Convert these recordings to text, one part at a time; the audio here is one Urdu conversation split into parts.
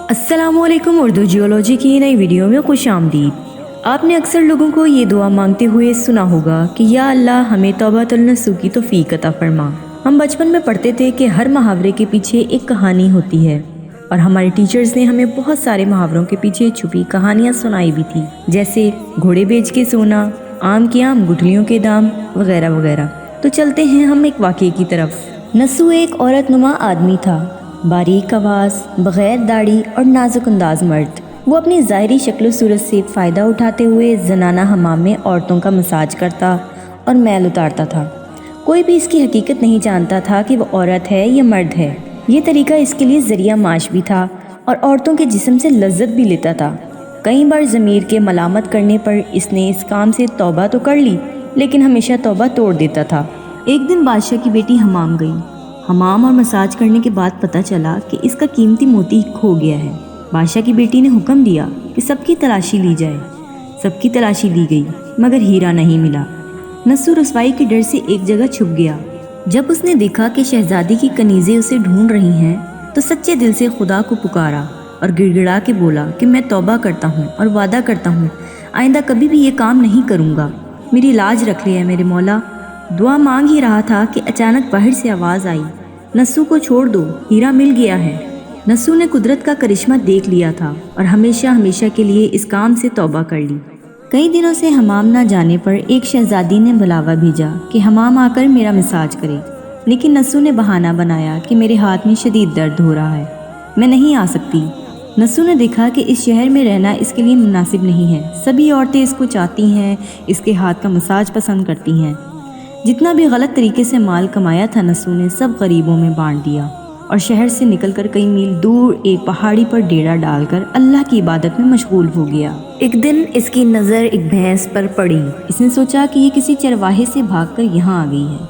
السلام علیکم، اردو جیولوجی کی نئی ویڈیو میں خوش آمدید۔ آپ نے اکثر لوگوں کو یہ دعا مانگتے ہوئے سنا ہوگا کہ یا اللہ ہمیں توبۃ النصوح کی توفیق عطا فرما۔ ہم بچپن میں پڑھتے تھے کہ ہر محاورے کے پیچھے ایک کہانی ہوتی ہے، اور ہمارے ٹیچرز نے ہمیں بہت سارے محاوروں کے پیچھے چھپی کہانیاں سنائی بھی تھی، جیسے گھوڑے بیچ کے سونا، آم کے آم گٹھلیوں کے دام، وغیرہ وغیرہ۔ تو چلتے ہیں ہم ایک واقعے کی طرف۔ نصوح ایک عورت نما آدمی تھا، باریک آواز، بغیر داڑھی اور نازک انداز مرد۔ وہ اپنی ظاہری شکل و صورت سے فائدہ اٹھاتے ہوئے زنانہ حمام میں عورتوں کا مساج کرتا اور میل اتارتا تھا۔ کوئی بھی اس کی حقیقت نہیں جانتا تھا کہ وہ عورت ہے یا مرد ہے۔ یہ طریقہ اس کے لیے ذریعہ معاش بھی تھا اور عورتوں کے جسم سے لذت بھی لیتا تھا۔ کئی بار ضمیر کے ملامت کرنے پر اس نے اس کام سے توبہ تو کر لی، لیکن ہمیشہ توبہ توڑ دیتا تھا۔ ایک دن بادشاہ کی بیٹی حمام گئی۔ حمام اور مساج کرنے کے بعد پتہ چلا کہ اس کا قیمتی موتی کھو گیا ہے۔ بادشاہ کی بیٹی نے حکم دیا کہ سب کی تلاشی لی جائے۔ سب کی تلاشی لی گئی، مگر ہیرا نہیں ملا۔ نصوح رسوائی کے ڈر سے ایک جگہ چھپ گیا۔ جب اس نے دیکھا کہ شہزادی کی کنیزیں اسے ڈھونڈ رہی ہیں تو سچے دل سے خدا کو پکارا اور گڑ گڑا کے بولا کہ میں توبہ کرتا ہوں اور وعدہ کرتا ہوں آئندہ کبھی بھی یہ کام نہیں کروں گا۔ میری لاج رکھ لیا میرے مولا۔ دعا مانگ ہی رہا تھا کہ اچانک باہر سے آواز آئی، نصوح کو چھوڑ دو، ہیرا مل گیا ہے۔ نصوح نے قدرت کا کرشمہ دیکھ لیا تھا اور ہمیشہ ہمیشہ کے لیے اس کام سے توبہ کر لی۔ کئی دنوں سے حمام نہ جانے پر ایک شہزادی نے بلاوا بھیجا کہ حمام آ کر میرا مساج کرے، لیکن نصوح نے بہانہ بنایا کہ میرے ہاتھ میں شدید درد ہو رہا ہے، میں نہیں آ سکتی۔ نصوح نے دیکھا کہ اس شہر میں رہنا اس کے لیے مناسب نہیں ہے۔ سبھی عورتیں اس کو چاہتی ہیں، اس کے ہاتھ کا مساج پسند کرتی ہیں۔ جتنا بھی غلط طریقے سے مال کمایا تھا نصوح نے سب غریبوں میں بانٹ دیا اور شہر سے نکل کر کئی میل دور ایک پہاڑی پر ڈیرا ڈال کر اللہ کی عبادت میں مشغول ہو گیا۔ ایک دن اس کی نظر ایک بھینس پر پڑی۔ اس نے سوچا کہ یہ کسی چرواہے سے بھاگ کر یہاں آ گئی ہے۔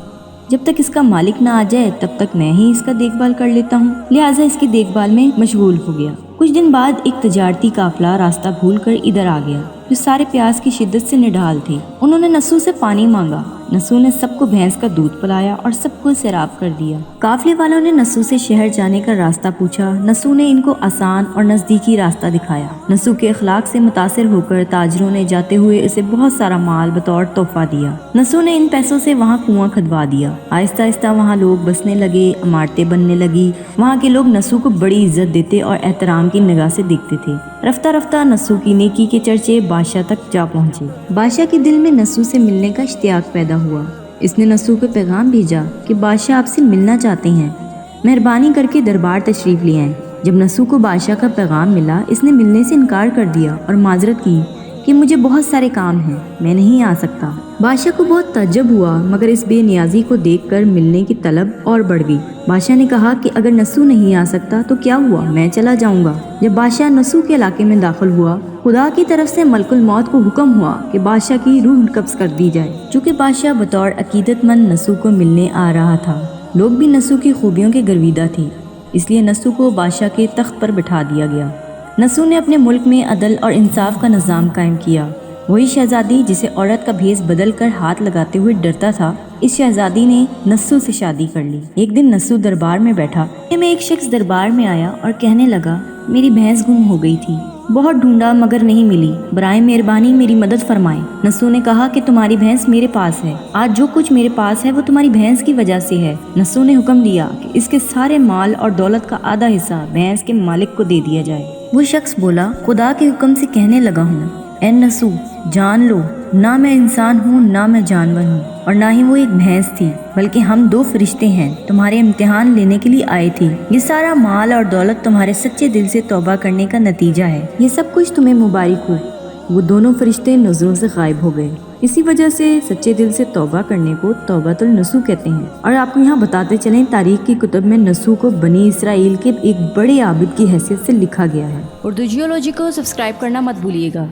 جب تک اس کا مالک نہ آ جائے تب تک میں ہی اس کا دیکھ بھال کر لیتا ہوں، لہٰذا اس کی دیکھ بھال میں مشغول ہو گیا۔ کچھ دن بعد ایک تجارتی قافلہ راستہ بھول کر ادھر آ گیا، جو سارے پیاس کی شدت سے نڈھال تھے۔ انہوں نے نصوح سے پانی مانگا۔ نصوح نے سب کو بھینس کا دودھ پلایا اور سب کو سیراب کر دیا۔ قافلے والوں نے نصوح سے شہر جانے کا راستہ پوچھا۔ نصوح نے ان کو آسان اور نزدیکی راستہ دکھایا۔ نصوح کے اخلاق سے متاثر ہو کر تاجروں نے جاتے ہوئے اسے بہت سارا مال بطور تحفہ دیا۔ نصوح نے ان پیسوں سے وہاں کنواں کھدوا دیا۔ آہستہ آہستہ وہاں لوگ بسنے لگے، عمارتیں بننے لگی۔ وہاں کے لوگ نصوح کو بڑی عزت دیتے اور احترام کی نگاہ سے دیکھتے تھے۔ رفتہ رفتہ نصوح کی نیکی کے چرچے بادشاہ تک جا پہنچے۔ بادشاہ کے دل میں نصوح سے ملنے کا اشتیاق پیدا ہوا۔ اس نے نصوح کو پیغام بھیجا کہ بادشاہ آپ سے ملنا چاہتے ہیں، مہربانی کر کے دربار تشریف لے آئیں۔ جب نصوح کو بادشاہ کا پیغام ملا اس نے ملنے سے انکار کر دیا اور معذرت کی کہ مجھے بہت سارے کام ہیں، میں نہیں آ سکتا۔ بادشاہ کو بہت تعجب ہوا، مگر اس بے نیازی کو دیکھ کر ملنے کی طلب اور بڑھ گئی۔ بادشاہ نے کہا کہ اگر نصوح نہیں آ سکتا تو کیا ہوا، میں چلا جاؤں گا۔ جب بادشاہ نصوح کے علاقے میں داخل ہوا، خدا کی طرف سے ملک الموت کو حکم ہوا کہ بادشاہ کی روح قبض کر دی جائے۔ چونکہ بادشاہ بطور عقیدت مند نصوح کو ملنے آ رہا تھا، لوگ بھی نصوح کی خوبیوں کے گرویدہ تھے، اس لیے نصوح کو بادشاہ کے تخت پر بٹھا دیا گیا۔ نصوح نے اپنے ملک میں عدل اور انصاف کا نظام قائم کیا۔ وہی شہزادی جسے عورت کا بھیس بدل کر ہاتھ لگاتے ہوئے ڈرتا تھا، اس شہزادی نے نصوح سے شادی کر لی۔ ایک دن نصوح دربار میں بیٹھا۔ میں ایک شخص دربار میں آیا اور کہنے لگا، میری بھینس گم ہو گئی تھی، بہت ڈھونڈا مگر نہیں ملی، برائے مہربانی میری مدد فرمائیں۔ نصوح نے کہا کہ تمہاری بھینس میرے پاس ہے، آج جو کچھ میرے پاس ہے وہ تمہاری بھینس کی وجہ سے ہے۔ نصوح نے حکم دیا کہ اس کے سارے مال اور دولت کا آدھا حصہ بھینس کے مالک کو دے دیا جائے۔ وہ شخص بولا، خدا کے حکم سے کہنے لگا ہوں، اے نصوح جان لو، نہ میں انسان ہوں نہ میں جانور ہوں اور نہ ہی وہ ایک بھینس تھی، بلکہ ہم دو فرشتے ہیں، تمہارے امتحان لینے کے لیے آئے تھے۔ یہ سارا مال اور دولت تمہارے سچے دل سے توبہ کرنے کا نتیجہ ہے، یہ سب کچھ تمہیں مبارک ہو۔ وہ دونوں فرشتے نظروں سے غائب ہو گئے۔ اسی وجہ سے سچے دل سے توبہ کرنے کو توبۃ النصوح کہتے ہیں۔ اور آپ کو یہاں بتاتے چلیں، تاریخ کی کتب میں نصوح کو بنی اسرائیل کے ایک بڑے عابد کی حیثیت سے لکھا گیا ہے۔ اردو جیولوجی کو سبسکرائب کرنا مت بھولیے گا۔